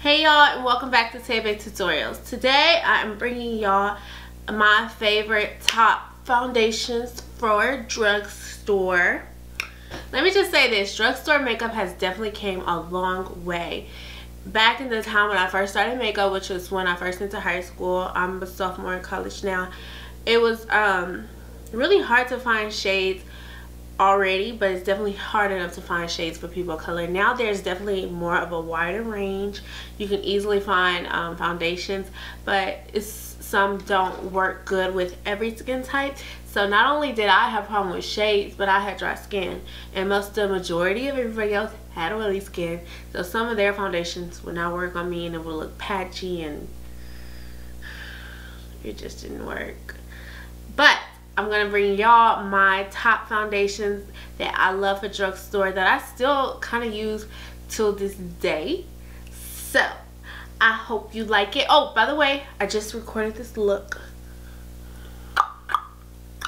Hey y'all, and welcome back to Tebe Tutorials. Today I am bringing y'all my favorite top foundations for Drugstore. Let me just say this, Drugstore makeup has definitely came a long way. Back in the time when I first started makeup, which was when I first went to high school, I'm a sophomore in college now, it was really hard to find shades already, but it's definitely hard enough to find shades for people of color. Now there's definitely more of a wider range. You can easily find foundations, but some don't work good with every skin type. So not only did I have a problem with shades, but I had dry skin, and the majority of everybody else had oily skin. So some of their foundations would not work on me, and it would look patchy, and it just didn't work. But I'm going to bring y'all my top foundations that I love for Drugstore that I still kind of use till this day. So, I hope you like it. Oh, by the way, I just recorded this look.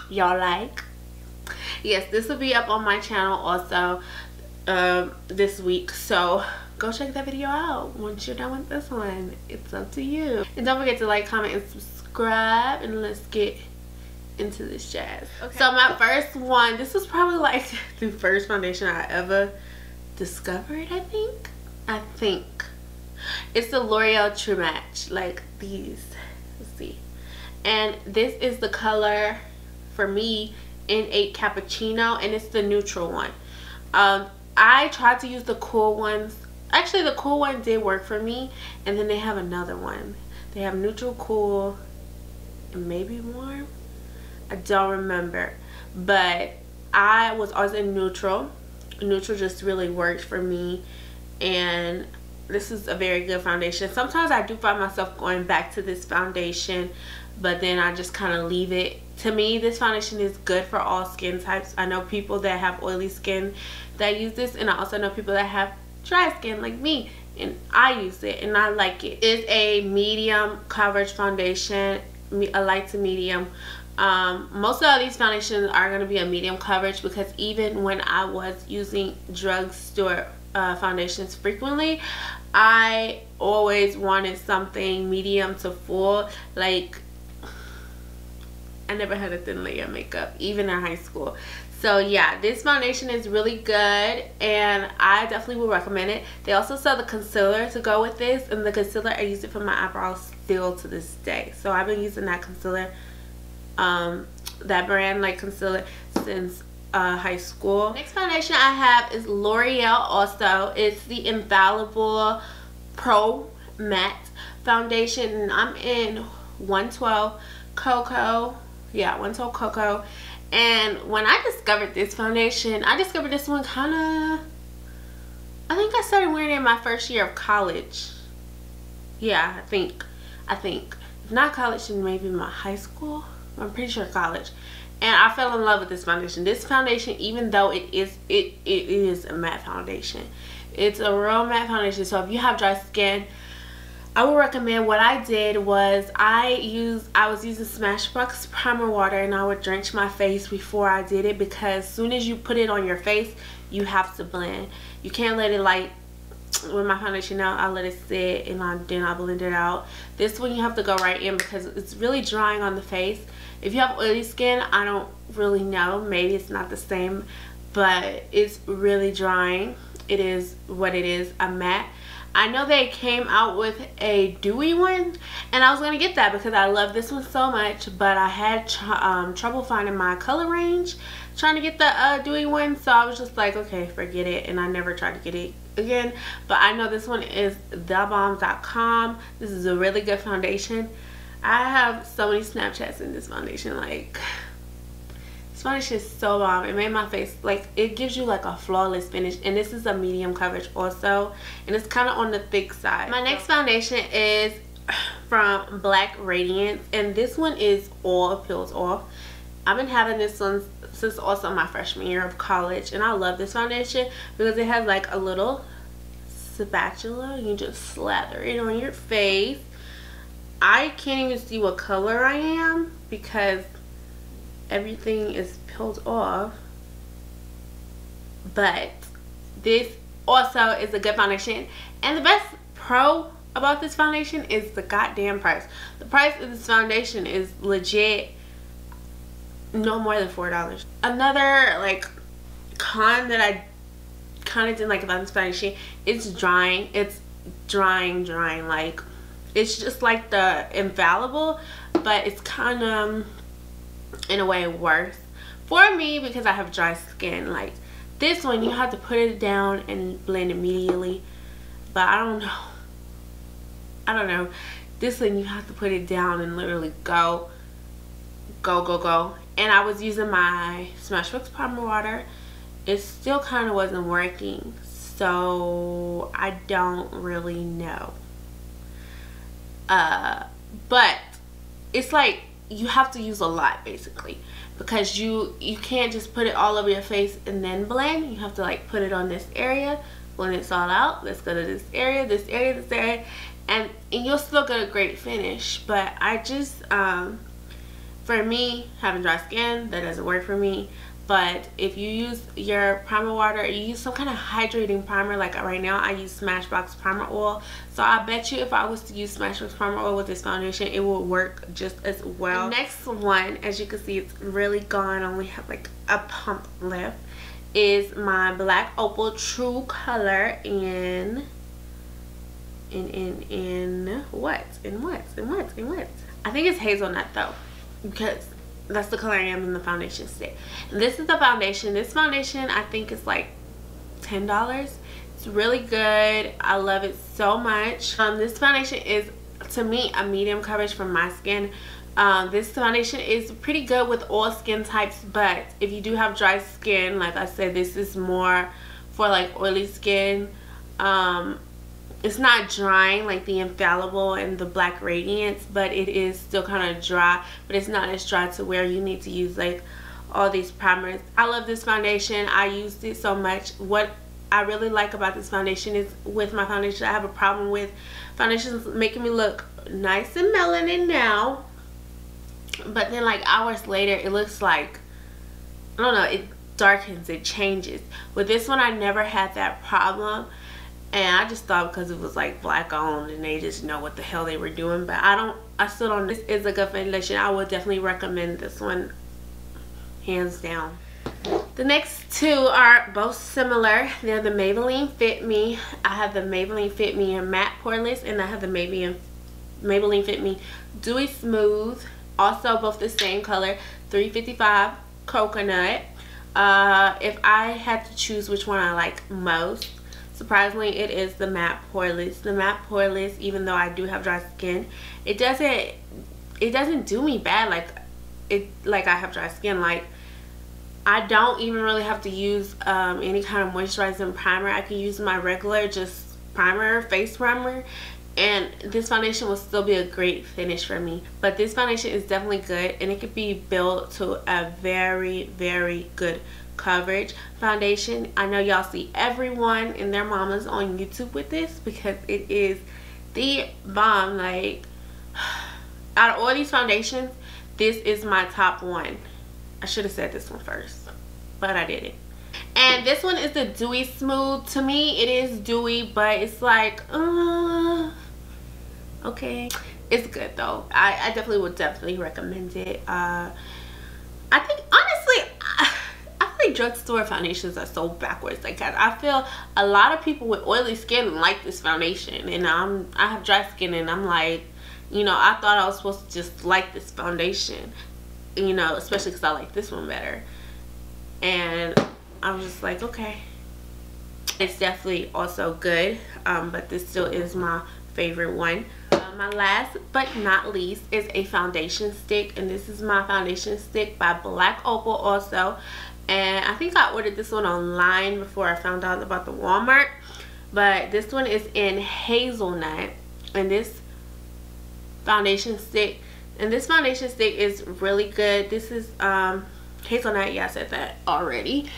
Y'all like? Yes, this will be up on my channel also this week. So, go check that video out once you're done with this one. It's up to you. And don't forget to like, comment, and subscribe. And let's get into this jazz. Okay. So my first one, this was probably like the first foundation I ever discovered. I think it's the L'Oreal True Match, like these. Let's see, and this is the color for me in 8 Cappuccino, and it's the neutral one. I tried to use the cool ones. Actually, the cool one did work for me, and then they have another one. They have neutral, cool, and maybe warm. I don't remember, but I was always in neutral. Neutral just really worked for me, and this is a very good foundation. Sometimes I do find myself going back to this foundation, but then I just kind of leave it. To me, this foundation is good for all skin types. I know people that have oily skin that use this, and I also know people that have dry skin like me, and I use it and I like it. It's a medium coverage foundation, a light to medium. Most of these foundations are going to be a medium coverage, because even when I was using Drugstore foundations frequently, I always wanted something medium to full. Like, I never had a thin layer of makeup even in high school. So yeah, this foundation is really good, and I definitely would recommend it. They also sell the concealer to go with this, and the concealer, I use it for my eyebrows still to this day. So I've been using that concealer, that brand like concealer, since high school. Next foundation I have is L'Oreal. Also, it's the Infallible Pro Matte foundation, and I'm in 112 Cocoa. Yeah, 112 Cocoa. And when I discovered this foundation, I discovered this one kind of, I think I started wearing it in my first year of college. Yeah, I think if not college, then maybe my high school. I'm pretty sure college. And I fell in love with this foundation. This foundation, even though it is a matte foundation, it's a real matte foundation. So if you have dry skin, I would recommend. What I did was I was using Smashbox primer water, and I would drench my face before I did it, because as soon as you put it on your face, you have to blend. You can't let it, like with my foundation now, I let it sit and then I blend it out. This one you have to go right in, because it's really drying on the face. If you have oily skin, I don't really know, maybe it's not the same, but it's really drying. It is what it is, a matte. I know they came out with a dewy one, and I was going to get that because I love this one so much, but I had trouble finding my color range trying to get the dewy one, so I was just like, okay, forget it, and I never tried to get it again. But I know this one is thebomb.com. This is a really good foundation. I have so many Snapchats in this foundation. Like, this foundation is so bomb. It made my face, like, it gives you like a flawless finish, and this is a medium coverage also, and it's kind of on the thick side. My next foundation is from Black Radiance, and this one is all peels off. I've been having this one since also my freshman year of college, and I love this foundation because it has like a little spatula. You just slather it on your face. I can't even see what color I am because everything is peeled off, but this also is a good foundation. And the best pro about this foundation is the goddamn price. The price of this foundation is legit no more than $4. Another like con that I kind of didn't like about this foundation, it's drying. It's drying like it's just like the Infallible, but it's kind of in a way worse for me because I have dry skin. Like this one, you have to put it down and blend immediately, but I don't know, this one you have to put it down and literally go. And I was using my Smashbox primer water. It still kind of wasn't working, so I don't really know. But it's like you have to use a lot basically, because you can't just put it all over your face and then blend. You have to like put it on this area, blend it all out. Let's go to this area, this area, this area, and you'll still get a great finish. But I just for me, having dry skin, that doesn't work for me. But if you use your primer water, or you use some kind of hydrating primer, like right now I use Smashbox primer oil, so I bet you if I was to use Smashbox primer oil with this foundation, it will work just as well. The next one, as you can see, it's really gone, I only have like a pump left, is my black Opal True Color in what? I think it's hazelnut though, because that's the color I am in the foundation stick. And this is the foundation. This foundation I think is like $10. It's really good. I love it so much. This foundation is, to me, a medium coverage for my skin. This foundation is pretty good with all skin types, but if you do have dry skin, like I said, this is more for like oily skin. It's not drying like the Infallible and the Black Radiance, but it is still kind of dry, but it's not as dry to where you need to use like all these primers. I love this foundation. I used it so much. What I really like about this foundation is, with my foundation, I have a problem with foundations making me look nice and melanin now, but then like hours later it looks like, I don't know, it darkens, it changes. With this one I never had that problem. And I just thought because it was like black owned and they just know what the hell they were doing. But I still don't. This is a good foundation. I would definitely recommend this one, hands down. The next two are both similar. They're the Maybelline Fit Me. I have the Maybelline Fit Me in Matte Poreless, and I have the Maybelline Fit Me Dewy Smooth. Also both the same color, 355 Coconut. If I had to choose which one I like most, surprisingly, it is the Matte Poreless. The Matte Poreless, even though I do have dry skin, it doesn't do me bad like I have dry skin. Like, I don't even really have to use any kind of moisturizing primer. I can use my regular just primer, face primer, and this foundation will still be a great finish for me. But this foundation is definitely good, and it could be built to a very, very good coverage foundation. I know y'all see everyone and their mamas on YouTube with this because it is the bomb. Like, out of all these foundations, this is my top one. I should have said this one first, but I didn't. And this one is the Dewy Smooth. To me, it is dewy, but it's like, okay. It's good though. I definitely would recommend it. I think, honestly, drugstore foundations are so backwards. Like, I feel a lot of people with oily skin like this foundation, and I have dry skin, and I'm like, you know, I thought I was supposed to just like this foundation, you know, especially because I like this one better. And I was just like, okay, it's definitely also good, but this still is my favorite one. My last but not least is a foundation stick, and this is my foundation stick by Black Opal also. And I think I ordered this one online before I found out about the Walmart. But this one is in Hazelnut. And this foundation stick is really good. This is Hazelnut. Yeah, I said that already.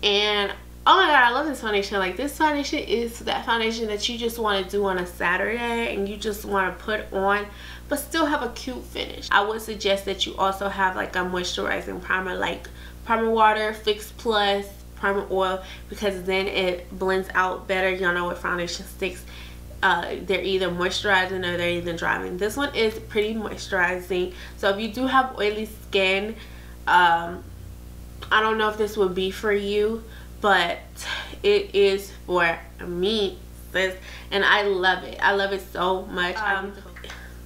And oh my god, I love this foundation. Like, this foundation is that foundation that you just want to do on a Saturday and you just want to put on but still have a cute finish. I would suggest that you also have like a moisturizing primer, like primer water, Fix Plus, primer oil, because then it blends out better. Y'all know with foundation sticks, they're either moisturizing or they're either drying. This one is pretty moisturizing. So if you do have oily skin, I don't know if this would be for you, but it is for me, sis, and I love it. I love it so much.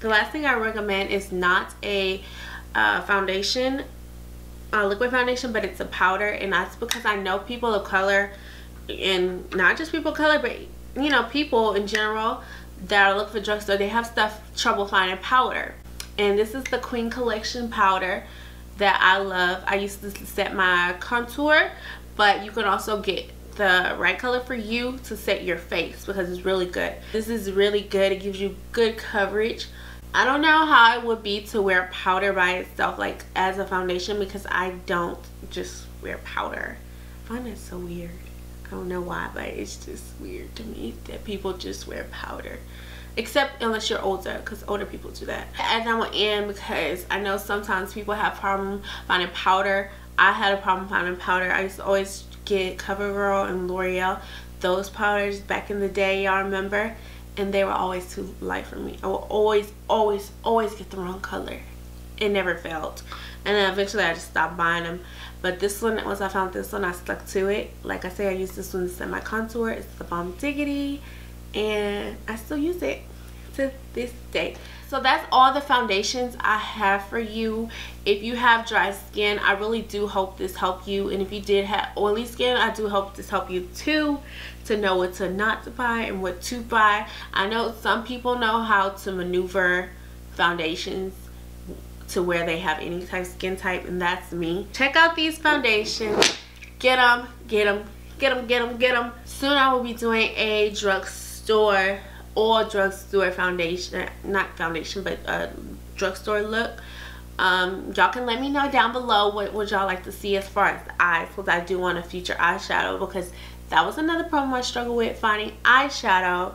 The last thing I recommend is not a foundation, liquid foundation, but it's a powder, and that's because I know people of color, and not just people of color, but you know, people in general that are looking for drugstore, they have trouble finding powder. And this is the Queen Collection powder that I love. I used to set my contour, but you can also get the right color for you to set your face because it's really good. This is really good. It gives you good coverage. I don't know how it would be to wear powder by itself, like as a foundation, because I don't just wear powder. I find that so weird. I don't know why, but it's just weird to me that people just wear powder, except unless you're older, because older people do that. And I went in because I know sometimes people have problem finding powder. I had a problem finding powder. I used to always get CoverGirl and L'Oreal, those powders back in the day, y'all remember, and they were always too light for me. I would always get the wrong color. It never failed, and then eventually I just stopped buying them. But this one, once I found this one, I stuck to it. Like I say, I used this one to set my contour. It's the Bomb Diggity, and I still use it to this day. So that's all the foundations I have for you. If you have dry skin, I really do hope this helped you. And if you did have oily skin, I do hope this helped you too, to know what to not to buy and what to buy. I know some people know how to maneuver foundations to where they have any type of skin type, and that's me. Check out these foundations. Get them, get them, get them, get them, get them. Soon I will be doing a drugstore or drugstore foundation, not foundation, but drugstore look. Y'all can let me know down below what would y'all like to see as far as the eyes, because I do want a future eyeshadow, because that was another problem I struggle with, finding eyeshadow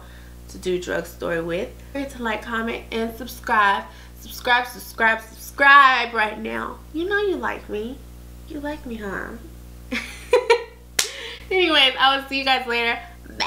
to do drugstore with. Remember to like, comment, and subscribe. Subscribe right now. You know you like me. You like me, huh? Anyways, I will see you guys later. Bye.